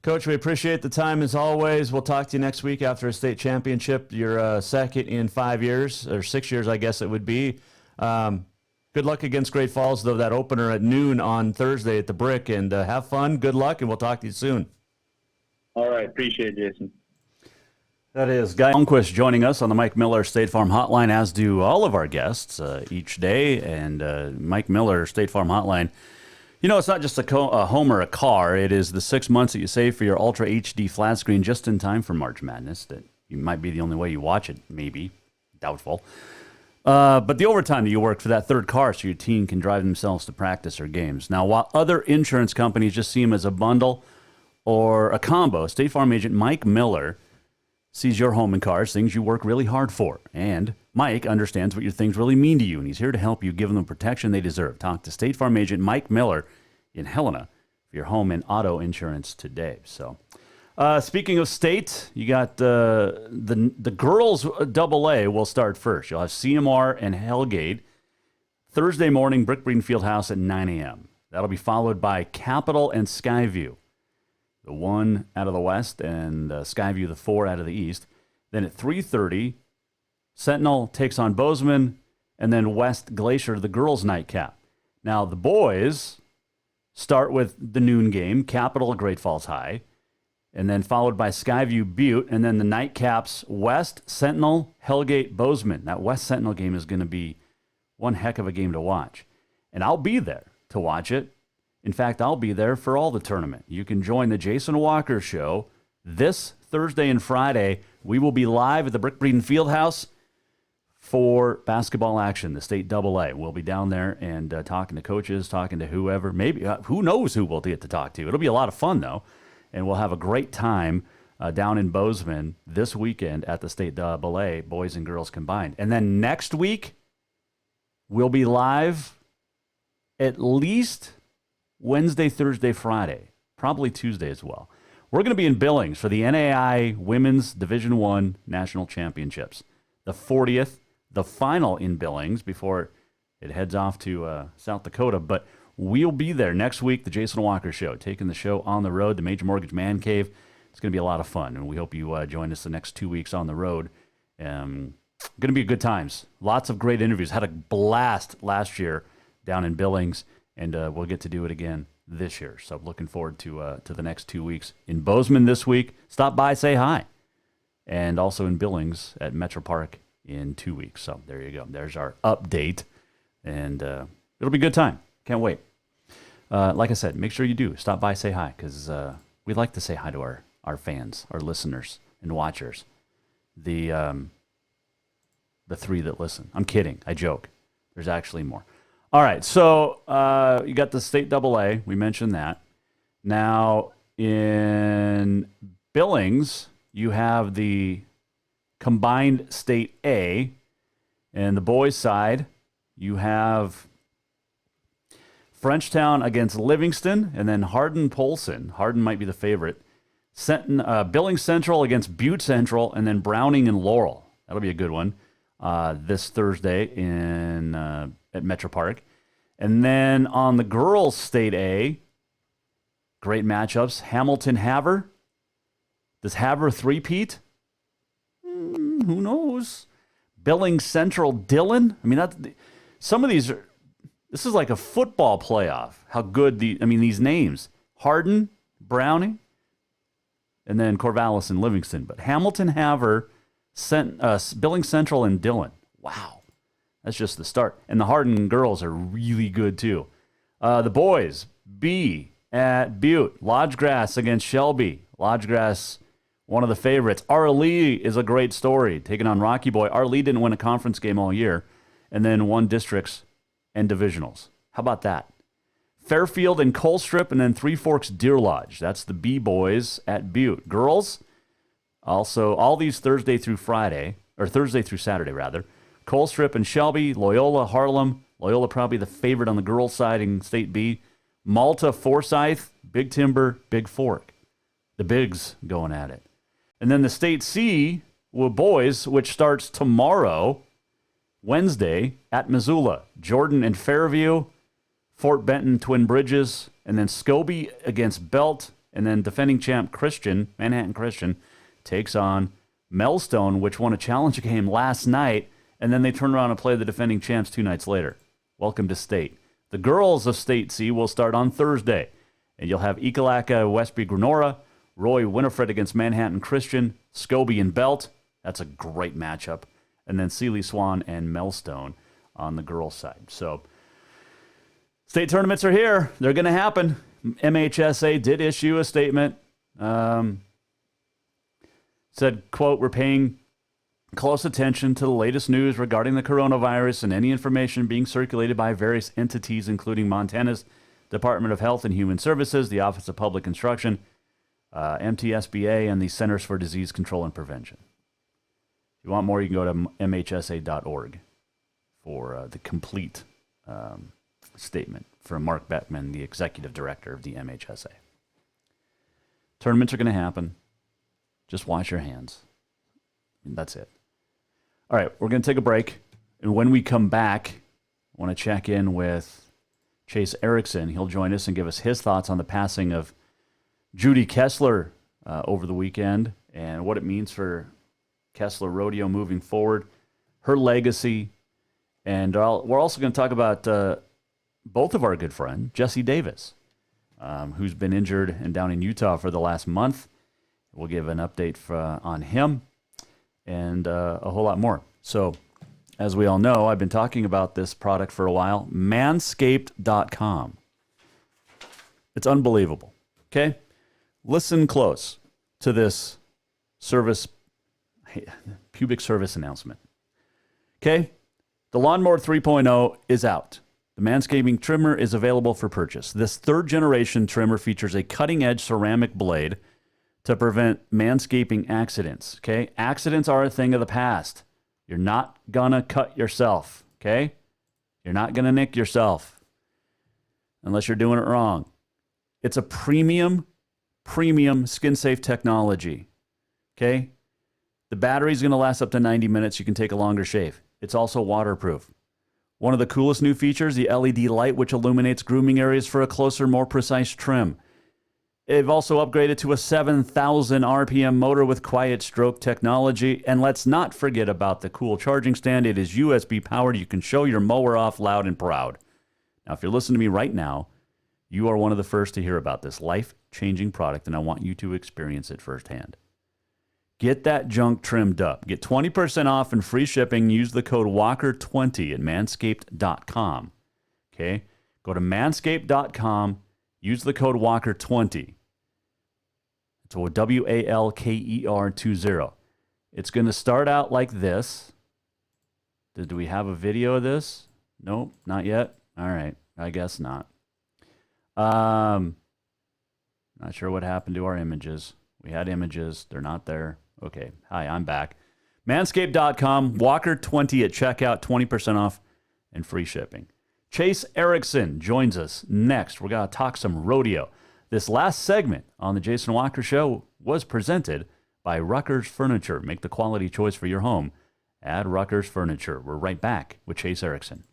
Coach, we appreciate the time as always. We'll talk to you next week after a state championship. You're second in 5 years, or 6 years, I guess it would be. Good luck against Great Falls, though, that opener at noon on Thursday at the Brick. And have fun, good luck, and we'll talk to you soon. All right, appreciate it, Jason. That is Guy Almquist joining us on the Mike Miller State Farm Hotline, as do all of our guests each day. And Mike Miller State Farm Hotline, it's not just a home or a car. It is the 6 months that you save for your Ultra HD flat screen just in time for March Madness. That you might be the only way you watch it, maybe. Doubtful. But the overtime that you work for that third car so your team can drive themselves to practice or games. Now, while other insurance companies just see them as a bundle or a combo, State Farm agent Mike Miller sees your home and cars, things you work really hard for, and Mike understands what your things really mean to you, and he's here to help you give them the protection they deserve. Talk to State Farm agent Mike Miller in Helena for your home and auto insurance today. So, speaking of state, you got the girls AA will start first. You'll have CMR and Hellgate Thursday morning, Brick Breeden Fieldhouse at 9 a.m. That'll be followed by Capital and Skyview, the 1 out of the west and Skyview the 4 out of the east. Then at 3:30, Sentinel takes on Bozeman, and then West Glacier, the girls' nightcap. Now, the boys start with the noon game, Capital, Great Falls High, and then followed by Skyview, Butte, and then the nightcaps, West, Sentinel, Hellgate, Bozeman. That West Sentinel game is going to be one heck of a game to watch. And I'll be there to watch it. In fact, I'll be there for all the tournament. You can join the Jason Walker Show this Thursday and Friday. We will be live at the Brick Breeden Fieldhouse for basketball action, the state AA. We'll be down there and talking to coaches, talking to whoever. Maybe, who knows who we'll get to talk to. It'll be a lot of fun, though, and we'll have a great time down in Bozeman this weekend at the state AA, boys and girls combined. And then next week, we'll be live at least Wednesday, Thursday, Friday, probably Tuesday as well. We're going to be in Billings for the NAI Women's Division I National Championships, the 40th, the final in Billings before it heads off to South Dakota. But we'll be there next week, the Jason Walker Show, taking the show on the road, the Major Mortgage Man Cave. It's going to be a lot of fun, and we hope you join us the next 2 weeks on the road. Going to be good times. Lots of great interviews. Had a blast last year down in Billings, and we'll get to do it again this year. So looking forward to the next 2 weeks. In Bozeman this week, stop by, say hi. And also in Billings at Metro Park in 2 weeks. So there you go. There's our update. And it'll be a good time. Can't wait. Like I said, make sure you do. Stop by, say hi, because we'd like to say hi to our fans, our listeners, and watchers. The three that listen. I'm kidding. I joke. There's actually more. All right, so you got the state AA. We mentioned that. Now, in Billings, you have the combined state A, and the boys' side, you have Frenchtown against Livingston, and then Hardin-Polson. Hardin might be the favorite. Billings Central against Butte Central, and then Browning and Laurel. That'll be a good one this Thursday at Metro Park. And then on the girls' state A, great matchups. Hamilton-Havre. Does Havre three-peat? Who knows? Billings Central Dillon. I mean, some of these are. This is like a football playoff. How good these names: Hardin, Browning, and then Corvallis and Livingston. But Hamilton, Havre, Billings Central, and Dillon. Wow, that's just the start. And the Hardin girls are really good too. The boys: B at Butte, Lodgegrass against Shelby. Lodgegrass, one of the favorites. Arlee is a great story, taking on Rocky Boy. Arlee didn't win a conference game all year, and then won districts and divisionals. How about that? Fairfield and Colstrip, and then Three Forks Deer Lodge. That's the B boys at Butte. Girls, also all these Thursday through Saturday rather. Colstrip and Shelby, Loyola, Harlem. Loyola probably the favorite on the girls' side in State B. Malta, Forsyth, Big Timber, Big Fork. The bigs going at it. And then the State C with boys, which starts tomorrow, Wednesday, at Missoula. Jordan and Fairview, Fort Benton, Twin Bridges, and then Scobie against Belt, and then defending champ Manhattan Christian, takes on Melstone, which won a challenge game last night, and then they turn around and play the defending champs 2 nights later. Welcome to State. The girls of State C will start on Thursday, and you'll have Ekalaka, Westby, Grenora, Roy Winifred against Manhattan Christian, Scobie and Belt. That's a great matchup. And then Sealy Swan and Melstone on the girls' side. So state tournaments are here. They're going to happen. MHSA did issue a statement. Said, quote, "We're paying close attention to the latest news regarding the coronavirus and any information being circulated by various entities, including Montana's Department of Health and Human Services, the Office of Public Instruction, MTSBA, and the Centers for Disease Control and Prevention." If you want more, you can go to mhsa.org for the complete statement from Mark Beckman, the executive director of the MHSA. Tournaments are going to happen. Just wash your hands. And that's it. All right, we're going to take a break. And when we come back, I want to check in with Chase Erickson. He'll join us and give us his thoughts on the passing of Judy Kessler over the weekend and what it means for Kessler Rodeo moving forward, her legacy. And we're also going to talk about both of our good friend, Jesse Davis, who's been injured and down in Utah for the last month. We'll give an update on him and a whole lot more. So, as we all know, I've been talking about this product for a while, manscaped.com. It's unbelievable. Okay? Listen close to this pubic service announcement. Okay? The Lawnmower 3.0 is out. The manscaping trimmer is available for purchase. This third-generation trimmer features a cutting-edge ceramic blade to prevent manscaping accidents. Okay? Accidents are a thing of the past. You're not going to cut yourself. Okay? You're not going to nick yourself unless you're doing it wrong. It's a premium skin-safe technology. Okay? The battery's going to last up to 90 minutes. You can take a longer shave. It's also waterproof. One of the coolest new features, the LED light, which illuminates grooming areas for a closer, more precise trim. They've also upgraded to a 7,000 RPM motor with quiet stroke technology. And let's not forget about the cool charging stand. It is USB powered. You can show your mower off loud and proud. Now, if you're listening to me right now, you are one of the first to hear about this life-changing product, and I want you to experience it firsthand. Get that junk trimmed up. Get 20% off and free shipping. Use the code WALKER20 at manscaped.com. Okay? Go to manscaped.com. Use the code WALKER20. It's WALKER20. It's going to start out like this. Do we have a video of this? Nope, not yet. All right, I guess not. Not sure what happened to our images. We had images. They're not there. Okay. Hi, I'm back. Manscaped.com, Walker20 at checkout, 20% off and free shipping. Chase Erickson joins us next. We're going to talk some rodeo. This last segment on the Jason Walker Show was presented by Ruckers Furniture. Make the quality choice for your home at Ruckers Furniture. We're right back with Chase Erickson.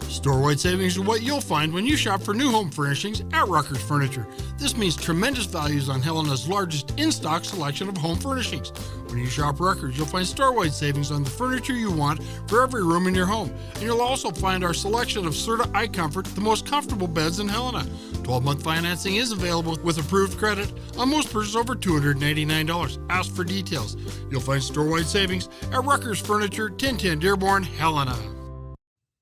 Store-wide savings are what you'll find when you shop for new home furnishings at Ruckers Furniture. This means tremendous values on Helena's largest in-stock selection of home furnishings. When you shop Ruckers, you'll find store-wide savings on the furniture you want for every room in your home. And you'll also find our selection of Serta iComfort, the most comfortable beds in Helena. 12-month financing is available with approved credit on most purchases over $299. Ask for details. You'll find store-wide savings at Ruckers Furniture, 1010 Dearborn, Helena.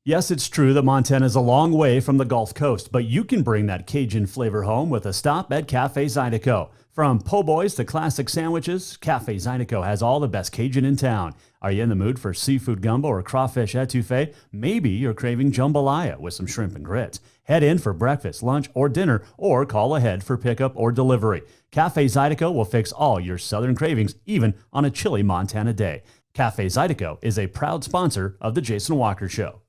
Yes, it's true that Montana is a long way from the Gulf Coast, but you can bring that Cajun flavor home with a stop at Cafe Zydeco. From po' boys to classic sandwiches, Cafe Zydeco has all the best Cajun in town. Are you in the mood for seafood gumbo or crawfish etouffee? Maybe you're craving jambalaya with some shrimp and grits. Head in for breakfast, lunch, or dinner, or call ahead for pickup or delivery. Cafe Zydeco will fix all your southern cravings, even on a chilly Montana day. Cafe Zydeco is a proud sponsor of The Jason Walker Show.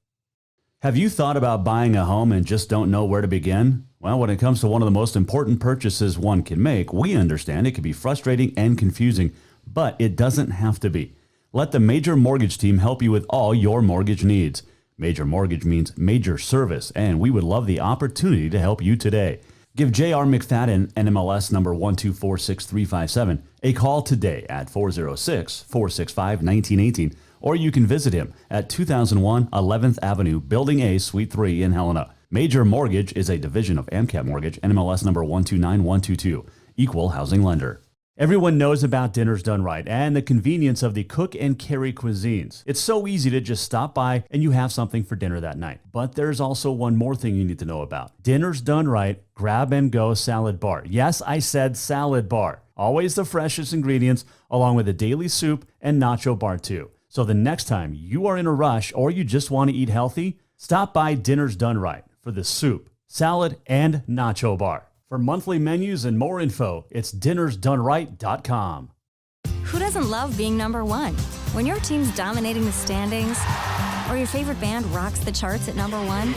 Have you thought about buying a home and just don't know where to begin? Well, when it comes to one of the most important purchases one can make, we understand it can be frustrating and confusing, but it doesn't have to be. Let the Major Mortgage team help you with all your mortgage needs. Major Mortgage means major service, and we would love the opportunity to help you today. Give J.R. McFadden, NMLS number 1246357, a call today at 406-465-1918. Or you can visit him at 2001 11th Avenue, Building A, Suite 3 in Helena. Major Mortgage is a division of AMCAP Mortgage, NMLS number 129122, equal housing lender. Everyone knows about Dinner's Done Right and the convenience of the cook and carry cuisines. It's so easy to just stop by and you have something for dinner that night. But there's also one more thing you need to know about. Dinner's Done Right Grab and Go Salad Bar. Yes, I said salad bar. Always the freshest ingredients, along with a daily soup and nacho bar too. So the next time you are in a rush or you just want to eat healthy, stop by Dinner's Done Right for the soup, salad, and nacho bar. For monthly menus and more info, it's dinnersdoneright.com. Who doesn't love being number one? When your team's dominating the standings, or your favorite band rocks the charts at number one,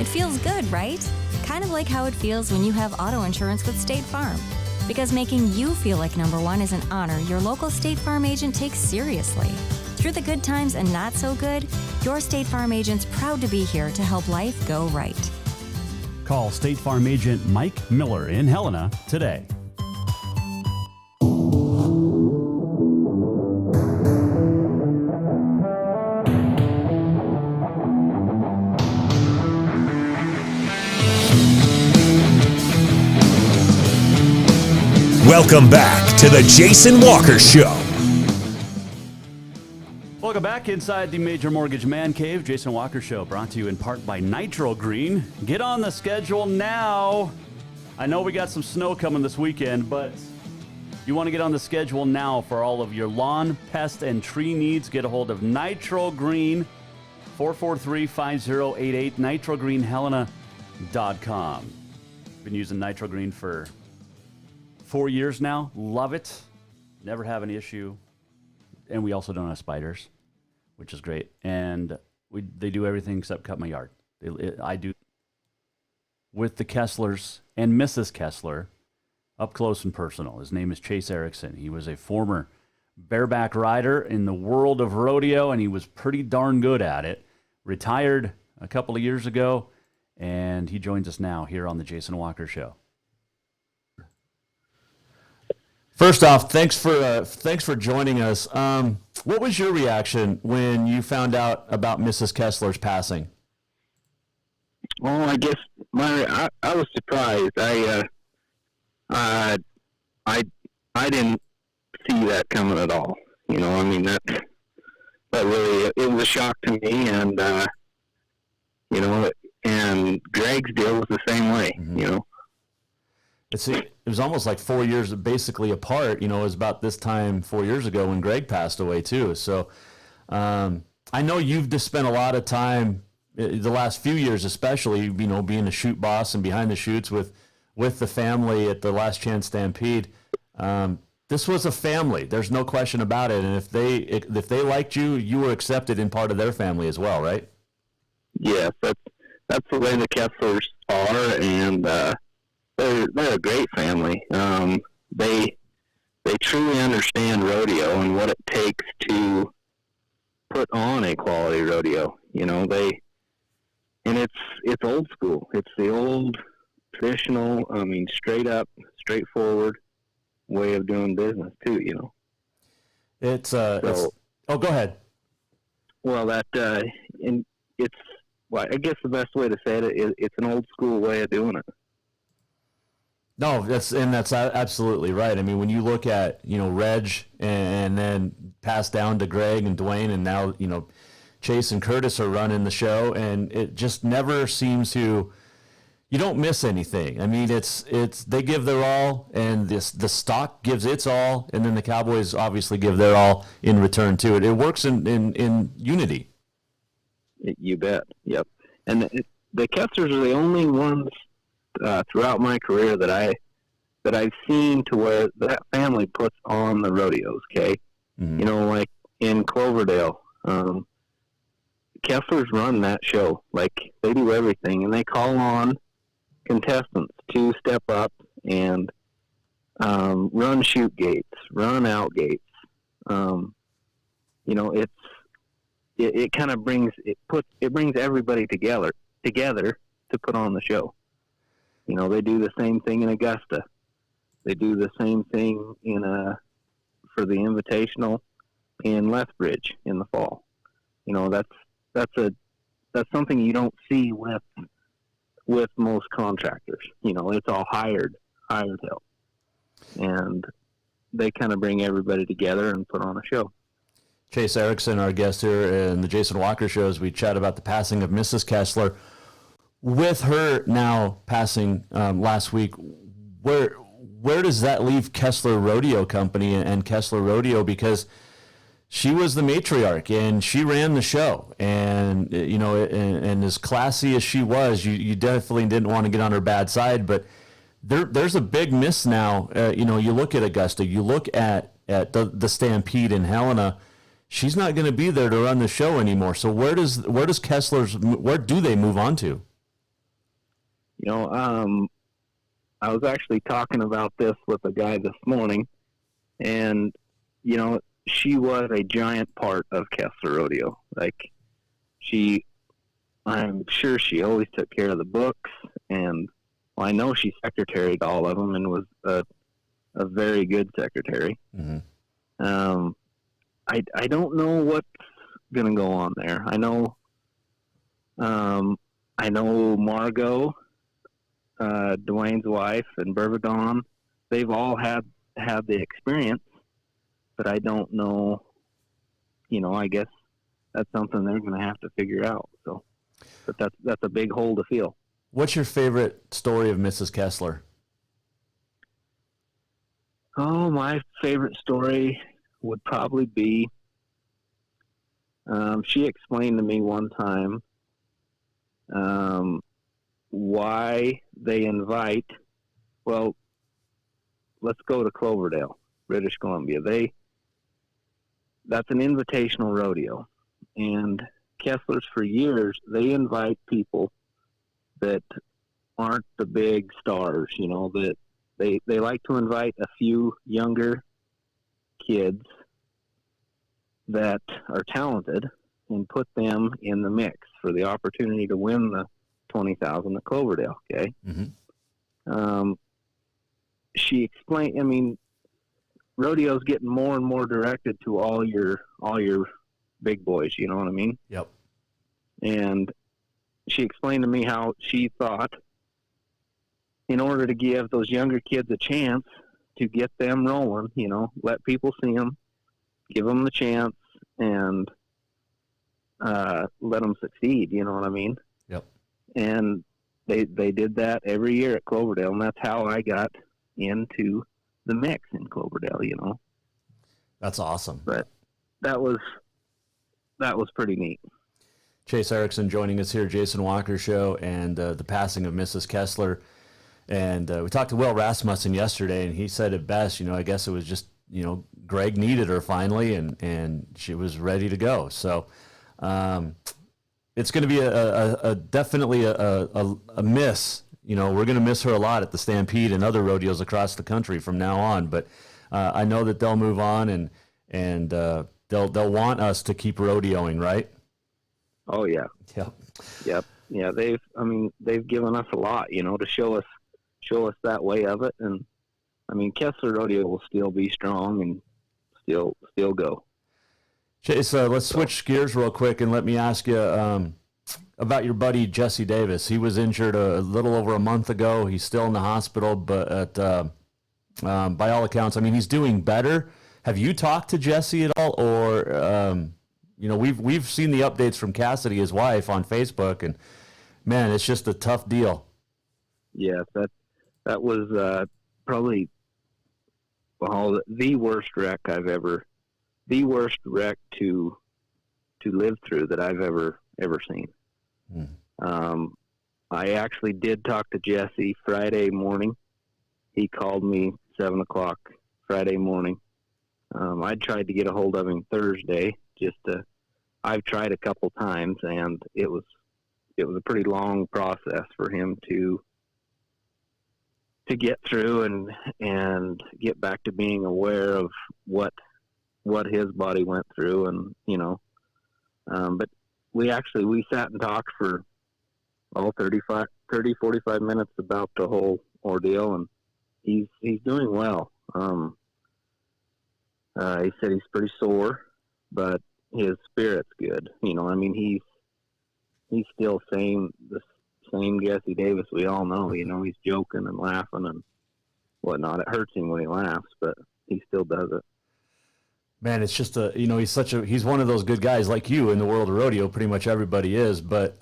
it feels good, right? Kind of like how it feels when you have auto insurance with State Farm. Because making you feel like number one is an honor your local State Farm agent takes seriously. Through the good times and not so good, your State Farm agent's proud to be here to help life go right. Call State Farm agent Mike Miller in Helena today. Welcome back to the Jason Walker Show. Welcome back inside the Major Mortgage Man Cave. Jason Walker Show brought to you in part by Nitro Green. Get on the schedule now. I know we got some snow coming this weekend, but you want to get on the schedule now for all of your lawn, pest, and tree needs. Get a hold of Nitro Green, 443-5088, nitrogreenhelena.com. Been using Nitro Green for 4 years now. Love it. Never have an issue. And we also don't have spiders, which is great. And they do everything except cut my yard. I do with the Kesslers and Mrs. Kessler up close and personal. His name is Chase Erickson. He was a former bareback rider in the world of rodeo, and he was pretty darn good at it. Retired a couple of years ago, and he joins us now here on the Jason Walker Show. First off, thanks for joining us. What was your reaction when you found out about Mrs. Kessler's passing? Well, I guess I was surprised. I didn't see that coming at all. You know, I mean that really it was a shock to me, and you know, and Greg's deal was the same way. Mm-hmm. You know. It was almost like 4 years basically apart. You know, it was about this time 4 years ago when Greg passed away too. So I know you've just spent a lot of time the last few years, especially, you know, being a shoot boss and behind the shoots with the family at the Last Chance Stampede. This was a family. There's no question about it. And if they liked you, you were accepted in part of their family as well, right? Yes, that's the way the Kesslers are, and they're a great family. They truly understand rodeo and what it takes to put on a quality rodeo. You know, and it's old school. It's the old traditional, I mean, straight up, straightforward way of doing business too. You know, go ahead. Well, I guess the best way to say it is it's an old school way of doing it. No, that's absolutely right. I mean, when you look at, you know, Reg and then passed down to Greg and Dwayne, and now, you know, Chase and Curtis are running the show, and it just never seems to, you don't miss anything. I mean, it's they give their all, and the stock gives its all, and then the Cowboys obviously give their all in return to it. It works in unity. You bet. Yep. And the Kesslers are the only ones throughout my career that I've seen to where that family puts on the rodeos. Okay, mm-hmm. You know, like in Cloverdale, Kesslers run that show. Like, they do everything, and they call on contestants to step up and run shoot gates, run out gates. You know, it kind of brings everybody together to put on the show. You know, they do the same thing in Augusta. They do the same thing for the Invitational in Lethbridge in the fall. You know, that's something you don't see with most contractors. You know, it's all hired help, and they kind of bring everybody together and put on a show. Chase Erickson, our guest here in the Jason Walker Show, as we chat about the passing of Mrs. Kessler. With her now passing last week, where does that leave Kessler Rodeo Company and Kessler Rodeo? Because she was the matriarch and she ran the show, and you know, and as classy as she was, you definitely didn't want to get on her bad side. But there's a big miss now. You know, you look at Augusta, you look at at the Stampede in Helena, she's not going to be there to run the show anymore. So where do they move on to? You know, I was actually talking about this with a guy this morning, and, you know, she was a giant part of Kessler Rodeo. Like, I'm sure she always took care of the books, and I know she secretaried all of them and was a very good secretary. Mm-hmm. I don't know what's going to go on there. I know Margot, Dwayne's wife, and Burvedon, they've all had the experience, but I don't know, you know, I guess that's something they're going to have to figure out. So, but that's a big hole to fill. What's your favorite story of Mrs. Kessler? Oh, my favorite story would probably be, she explained to me one time why they invite, well, let's go to Cloverdale, British Columbia. That's an invitational rodeo. And Kessler's, for years, they invite people that aren't the big stars, you know, that they like to invite a few younger kids that are talented and put them in the mix for the opportunity to win the $20,000 at Cloverdale. Okay. Mm-hmm. She explained, I mean, rodeo's getting more and more directed to all your big boys, you know what I mean? Yep. And she explained to me how she thought, in order to give those younger kids a chance to get them rolling, you know, let people see them, give them the chance, and let them succeed, you know what I mean? Yep. And they did that every year at Cloverdale, and that's how I got into the mix in Cloverdale, you know. That's awesome. But that was pretty neat. Chase Erickson joining us here, Jason Walker Show, and the passing of Mrs. Kessler. And we talked to Will Rasmussen yesterday, and he said it best. You know, I guess it was just, you know, Greg needed her finally, and she was ready to go. So it's going to be definitely a miss. You know, we're going to miss her a lot at the Stampede and other rodeos across the country from now on. But I know that they'll move on, and they'll want us to keep rodeoing, right? Oh yeah. Yep. Yeah. They've given us a lot, you know, to show us that way of it. And I mean, Kessler Rodeo will still be strong and still go. Chase, let's switch gears real quick and let me ask you about your buddy Jesse Davis. He was injured a little over a month ago. He's still in the hospital, but by all accounts, I mean, he's doing better. Have you talked to Jesse at all, or you know, we've seen the updates from Cassidy, his wife, on Facebook, and man, it's just a tough deal. Yeah, that was probably the worst wreck to live through that I've ever seen. I actually did talk to Jesse Friday morning. He called me 7:00 Friday morning. I tried to get a hold of him Thursday. I've tried a couple times, and it was a pretty long process for him to get through and get back to being aware of what his body went through, and you know, but we sat and talked for 45 minutes about the whole ordeal, and he's doing well. He said he's pretty sore, but his spirit's good. You know, I mean, he's still the same Jesse Davis we all know. You know, he's joking and laughing and whatnot. It hurts him when he laughs, but he still does it. Man, it's just he's one of those good guys like you in the world of rodeo. Pretty much everybody is, but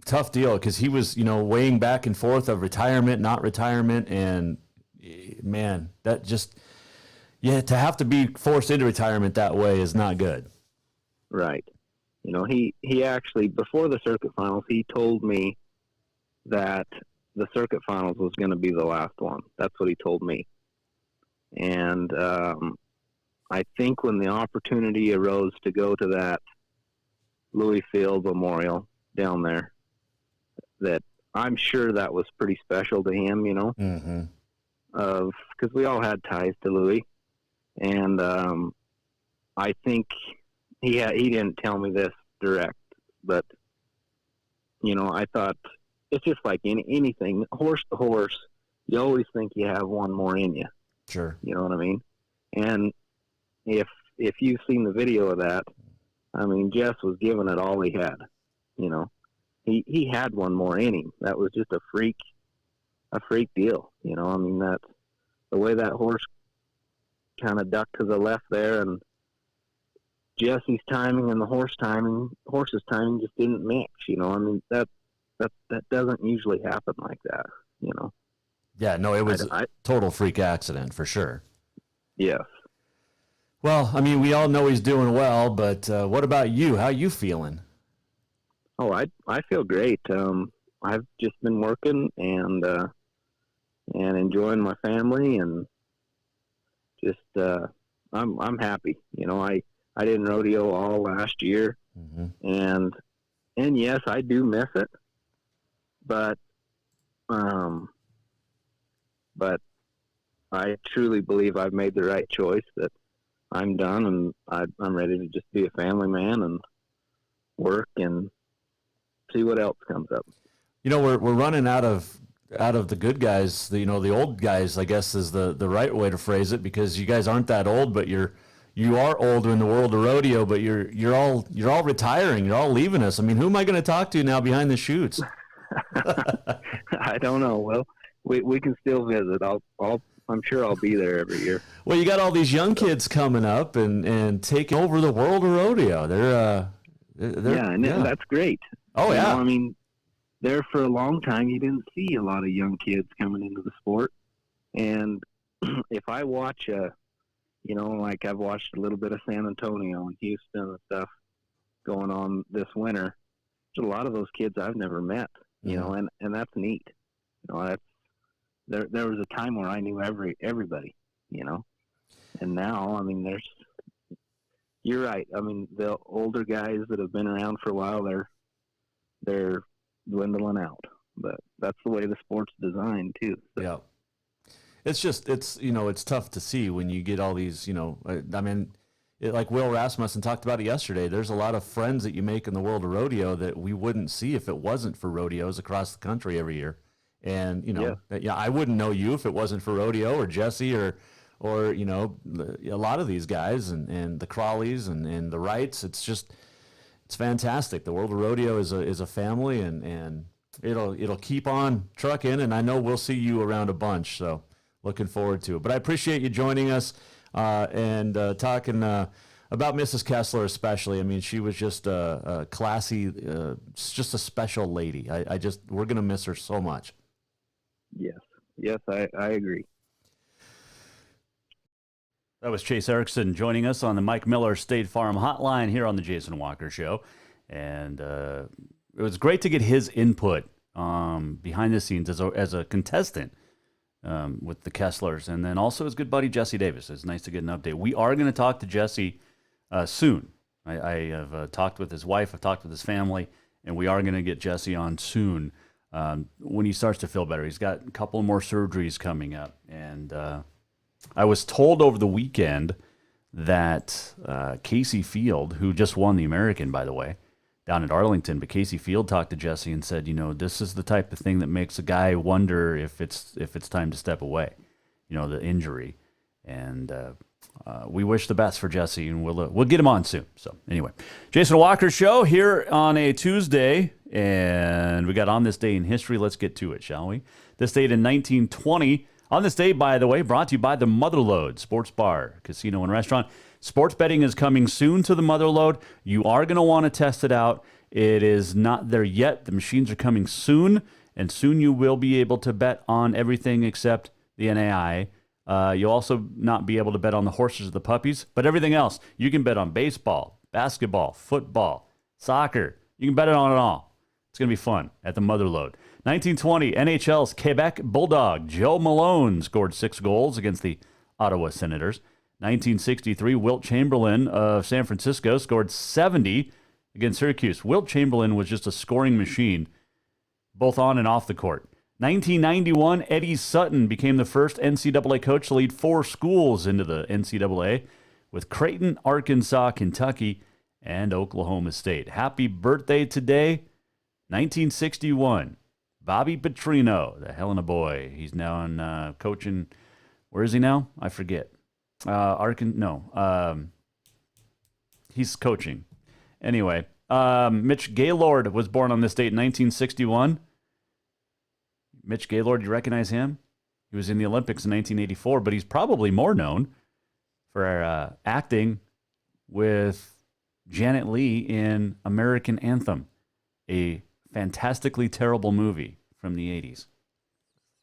tough deal because he was, you know, weighing back and forth of retirement, not retirement, and man, that just, yeah, to have to be forced into retirement that way is not good. Right. You know, he actually, before the circuit finals, he told me that the circuit finals was going to be the last one. That's what he told me. And I think when the opportunity arose to go to that Louis Field Memorial down there, that I'm sure that was pretty special to him, you know, because we all had ties to Louis. And I think he didn't tell me this direct, but, you know, I thought it's just like anything, horse to horse, you always think you have one more in you. Sure. You know what I mean? And if you've seen the video of that, I mean, Jess was giving it all he had, you know. He had one more in him. That was just a freak deal, you know. I mean, that the way that horse kind of ducked to the left there, and Jesse's timing and the horse's timing just didn't mix, you know. I mean, that doesn't usually happen like that, you know. Yeah, no, it was a total freak accident for sure. Yes. Well, I mean, we all know he's doing well, but what about you? How you feeling? Oh, I feel great. I've just been working and enjoying my family, and just I'm happy. You know, I didn't rodeo all last year, and yes, I do miss it, but I truly believe I've made the right choice, that I'm done, and I'm ready to just be a family man and work and see what else comes up. You know, we're running out of the good guys. The old guys, I guess, is the right way to phrase it, because you guys aren't that old, but you are older in the world of rodeo. But you're all retiring. You're all leaving us. I mean, who am I going to talk to now behind the chutes? I don't know. Well, we can still visit. I'm sure I'll be there every year. Well, you got all these young kids coming up and taking over the world of rodeo. They're that's great. Oh, yeah. You know, I mean, there for a long time, you didn't see a lot of young kids coming into the sport. And if I watch, like I've watched a little bit of San Antonio and Houston and stuff going on this winter, there's a lot of those kids I've never met, you know, and that's neat. You know, there was a time where I knew everybody, you know, and now, I mean, you're right. I mean, the older guys that have been around for a while, they're dwindling out, but that's the way the sport's designed too. So. Yeah. It's tough to see when you get all these, I mean, like Will Rasmussen talked about it yesterday, there's a lot of friends that you make in the world of rodeo that we wouldn't see if it wasn't for rodeos across the country every year. And, I wouldn't know you if it wasn't for rodeo or Jesse or a lot of these guys and the Crawleys and the Wrights. It's fantastic. The world of rodeo is a family, and it'll keep on trucking, and I know we'll see you around a bunch, so looking forward to it. But I appreciate you joining us and talking about Mrs. Kessler especially. I mean, she was just a classy, just a special lady. We're going to miss her so much. Yes, I agree. That was Chase Erickson joining us on the Mike Miller State Farm Hotline here on the Jason Walker Show. And it was great to get his input behind the scenes as a contestant with the Kesslers. And then also his good buddy Jesse Davis. It's nice to get an update. We are going to talk to Jesse soon. I have talked with his wife. I've talked with his family. And we are going to get Jesse on soon when he starts to feel better. He's got a couple more surgeries coming up. And I was told over the weekend that Casey Field, who just won the American, by the way, down at Arlington, but Casey Field talked to Jesse and said, this is the type of thing that makes a guy wonder if it's time to step away, the injury. And we wish the best for Jesse, and we'll get him on soon. So anyway, Jason Walker Show here on a Tuesday, and we got On This Day in History. Let's get to it, shall we? This date in 1920. On this day, by the way, brought to you by the Motherlode Sports Bar, Casino, and Restaurant. Sports betting is coming soon to the Motherlode. You are going to want to test it out. It is not there yet. The machines are coming soon, and soon you will be able to bet on everything except the NAI. You'll also not be able to bet on the horses or the puppies, but everything else. You can bet on baseball, basketball, football, soccer. You can bet it on it all. It's going to be fun at the Motherlode. 1920, NHL's Quebec Bulldog Joe Malone scored 6 goals against the Ottawa Senators. 1963, Wilt Chamberlain of San Francisco scored 70 against Syracuse. Wilt Chamberlain was just a scoring machine, both on and off the court. 1991, Eddie Sutton became the first NCAA coach to lead 4 schools into the NCAA with Creighton, Arkansas, Kentucky, and Oklahoma State. Happy birthday today, 1961. Bobby Petrino, the Helena boy. He's now in coaching. Where is he now? I forget. He's coaching. Anyway, Mitch Gaylord was born on this date in 1961. Mitch Gaylord, you recognize him? He was in the Olympics in 1984, but he's probably more known for acting with Janet Leigh in American Anthem, a fantastically terrible movie from the 80s.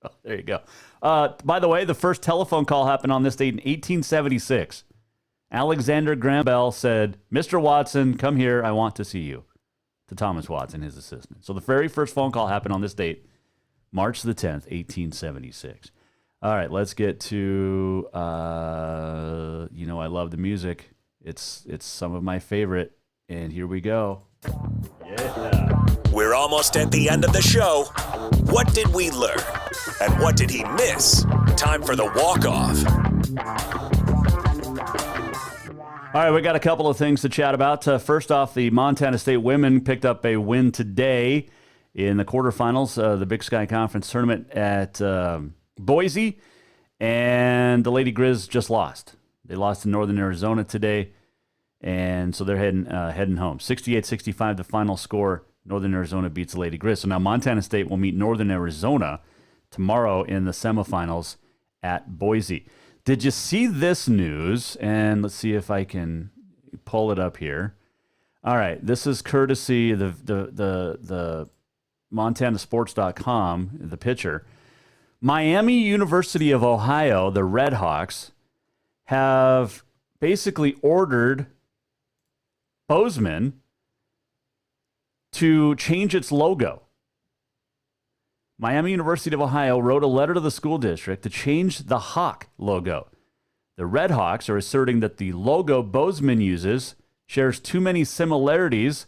Oh, there you go. By the way, the first telephone call happened on this date in 1876. Alexander Graham Bell said, "Mr. Watson, come here. I want to see you," to Thomas Watson, his assistant. So the very first phone call happened on this date, March the 10th, 1876. All right, let's get to, I love the music. It's some of my favorite, and here we go. Yeah. We're almost at the end of the show. What did we learn? And what did he miss? Time for the walk-off. All right, we got a couple of things to chat about. First off, the Montana State women picked up a win today in the quarterfinals, the Big Sky Conference tournament at Boise, and the Lady Grizz just lost. They lost to Northern Arizona today, and so they're heading home. 68-65, the final score. Northern Arizona beats the Lady Grizz. So now Montana State will meet Northern Arizona tomorrow in the semifinals at Boise. Did you see this news? And let's see if I can pull it up here. All right, this is courtesy the MontanaSports.com, the picture. Miami University of Ohio, the Redhawks, have basically ordered Bozeman to change its logo. Miami University of Ohio wrote a letter to the school district to change the Hawk logo. The Redhawks are asserting that the logo Bozeman uses shares too many similarities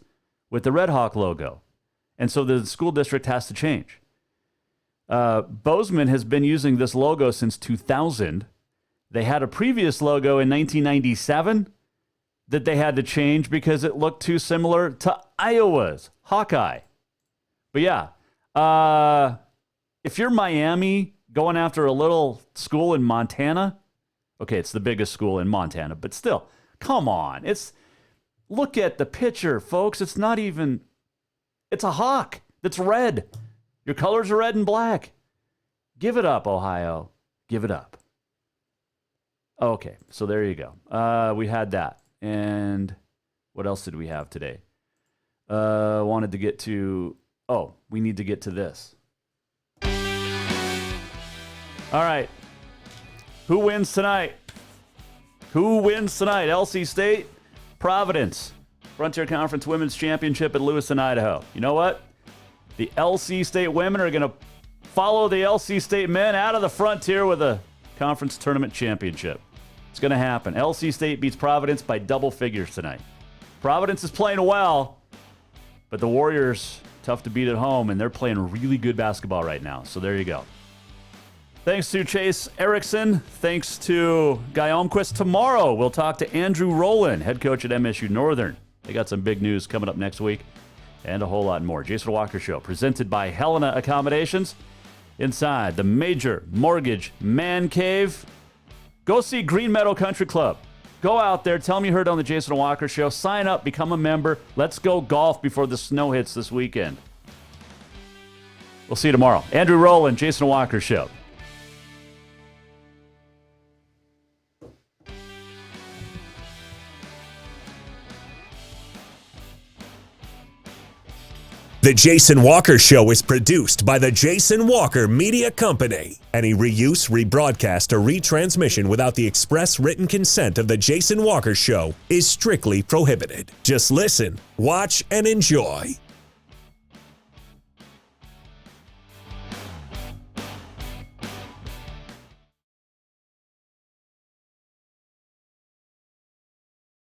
with the Redhawk logo, and so the school district has to change. Bozeman has been using this logo since 2000. They had a previous logo in 1997 that they had to change because it looked too similar to Iowa's Hawkeye. But yeah, if you're Miami going after a little school in Montana, okay, it's the biggest school in Montana, but still, come on. Look at the picture, folks. It's not even, it's a hawk that's red. Your colors are red and black. Give it up, Ohio. Give it up. Okay, so there you go. We had that. And what else did we have today? We need to get to this. All right. Who wins tonight? LC State, Providence. Frontier Conference Women's Championship at Lewiston, Idaho. You know what? The LC State women are going to follow the LC State men out of the Frontier with a conference tournament championship. It's going to happen. LC State beats Providence by double figures tonight. Providence is playing well, but the Warriors, tough to beat at home, and they're playing really good basketball right now. So there you go. Thanks to Chase Erickson. Thanks to Guy Almquist. Tomorrow, we'll talk to Andrew Rowland, head coach at MSU Northern. They got some big news coming up next week and a whole lot more. Jason Walker Show, presented by Helena Accommodations. Inside the Major Mortgage Man Cave. Go see Green Meadow Country Club. Go out there. Tell them you heard on the Jason Walker Show. Sign up. Become a member. Let's go golf before the snow hits this weekend. We'll see you tomorrow. Andrew Rowland, Jason Walker Show. The Jason Walker Show is produced by the Jason Walker Media Company. Any reuse, rebroadcast, or retransmission without the express written consent of the Jason Walker Show is strictly prohibited. Just listen, watch, and enjoy.